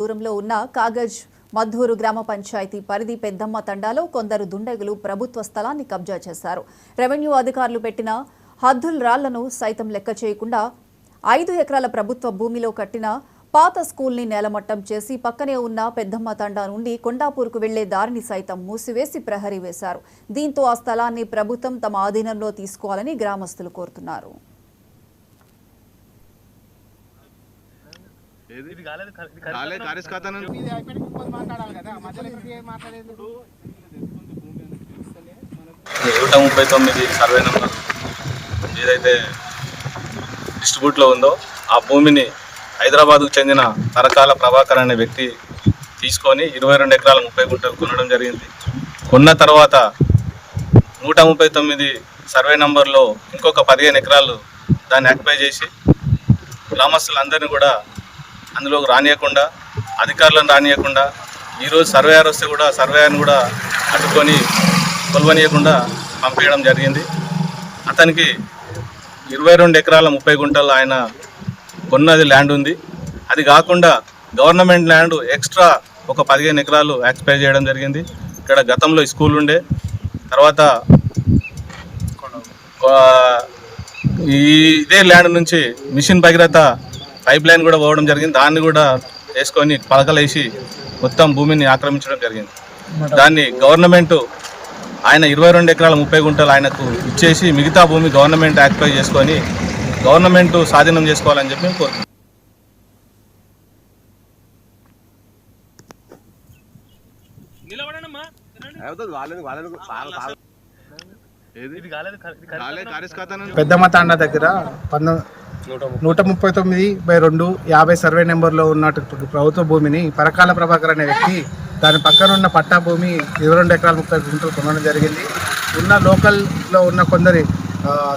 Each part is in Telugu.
దూరంలో ఉన్న కాగజ్ మద్దూరు గ్రామ పంచాయతీ పరిధి పెద్దమ్మ తండాలో కొందరు దుండగులు ప్రభుత్వ స్థలాన్ని కబ్జా చేశారు. రెవెన్యూ అధికారులు పెట్టిన హద్దుల రాళ్లను సైతం లెక్క చేయకుండా 5 ఎకరాల ప్రభుత్వ భూమిలో కట్టిన పాత స్కూల్ని నేలమట్టం చేసి పక్కనే ఉన్న పెద్దమ్మ తండా నుండి కొండాపూర్కు వెళ్లే దారిని సైతం మూసివేసి ప్రహరీ వేశారు. దీంతో ఆ స్థలాన్ని ప్రభుత్వం తమ ఆధీనంలో తీసుకోవాలని గ్రామస్తులు కోరుతున్నారు. సర్వే నంబర్ ఏదైతే డిస్ట్రిబ్యూట్లో ఉందో ఆ భూమిని హైదరాబాద్కు చెందిన తరకాల ప్రభాకర్ అనే వ్యక్తి తీసుకొని 22 ఎకరాల 30 గుంటలు కొనడం జరిగింది. కొన్న తర్వాత 139 సర్వే నంబర్లో ఇంకొక 15 ఎకరాలు దాన్ని ఆక్యుపై చేసి గ్రామస్తులందరినీ కూడా అందులోకి రానియకుండా, అధికారులను రానియకుండా, ఈరోజు సర్వేయర్ వస్తే కూడా సర్వేయర్ని కూడా అడ్డుకొని కొలవనీయకుండా పంపించడం జరిగింది. అతనికి 22 ఎకరాల 30 గుంటలు ఆయన కొన్నది ల్యాండ్ ఉంది. అది కాకుండా గవర్నమెంట్ ల్యాండ్ ఎక్స్ట్రా ఒక 15 ఎకరాలు ఆక్యుపై చేయడం జరిగింది. ఇక్కడ గతంలో స్కూల్ ఉండే, తర్వాత ఇదే ల్యాండ్ నుంచి మిషన్ భగీరథ పైప్ లైన్ కూడా పోవడం జరిగింది. దాన్ని కూడా వేసుకొని పలకలేసి మొత్తం భూమిని ఆక్రమించడం జరిగింది. దాన్ని గవర్నమెంట్ ఆయన 22 ఎకరాల 30 గుంటలు ఆయనకు ఇచ్చేసి మిగతా భూమి గవర్నమెంట్ ఆక్యుపై చేసుకొని గవర్నమెంట్ స్వాధీనం చేసుకోవాలని చెప్పి కోరుతున్నాం. పెద్దమ్మ తాండా దగ్గర 139/2 50 సర్వే నెంబర్లో ఉన్నట్టు ప్రభుత్వ భూమిని పరకాల ప్రభాకర్ అనే వ్యక్తి దాని పక్కన ఉన్న పట్టా భూమి 22 ఎకరాల 30 గుంటలు కొనడం జరిగింది. ఉన్న లోకల్లో ఉన్న కొందరి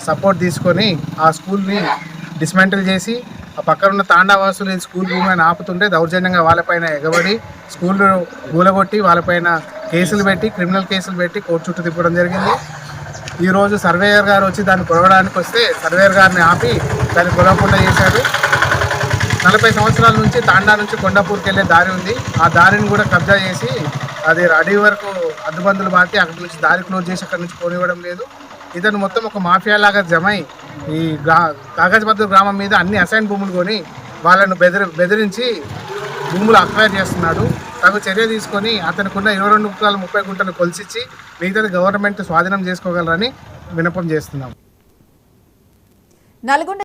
సపోర్ట్ తీసుకొని ఆ స్కూల్ని డిస్మెంటల్ చేసి ఆ పక్కన ఉన్న తాండావాసులు స్కూల్ భూమి అని ఆపుతుంటే దౌర్జన్యంగా వాళ్ళపైన ఎగబడి స్కూల్ కూలగొట్టి వాళ్ళపైన కేసులు పెట్టి, క్రిమినల్ కేసులు పెట్టి కోర్టు చుట్టూ తిప్పడం జరిగింది. ఈరోజు సర్వేయర్ గారు వచ్చి దాన్ని కొలవడానికి వస్తే సర్వేయర్ గారిని ఆపి దాన్ని కొలవకుండా చేశారు. 40 సంవత్సరాల నుంచి తాండా నుంచి కొండాపూర్కి వెళ్ళే దారి ఉంది. ఆ దారిని కూడా కబ్జా చేసి అది అడవి వరకు అడ్డుబందులు బాటి అక్కడి నుంచి దారి క్లోజ్ చేసి అక్కడి నుంచి పోనివ్వడం లేదు. ఇతను మొత్తం ఒక మాఫియా లాగా జమై ఈ కాగజ్ మద్దూరు గ్రామం మీద అన్ని అసైన్ భూములు కొని వాళ్ళను బెదిరించి భూములు అక్వైర్ చేస్తున్నాడు. తగు చర్య తీసుకొని అతనికున్న 22 ఎకరాల 30 గుంటలు కొలిసిచ్చి మిగతాది గవర్నమెంట్ స్వాధీనం చేసుకోగలరని విన్నపం చేస్తున్నాం.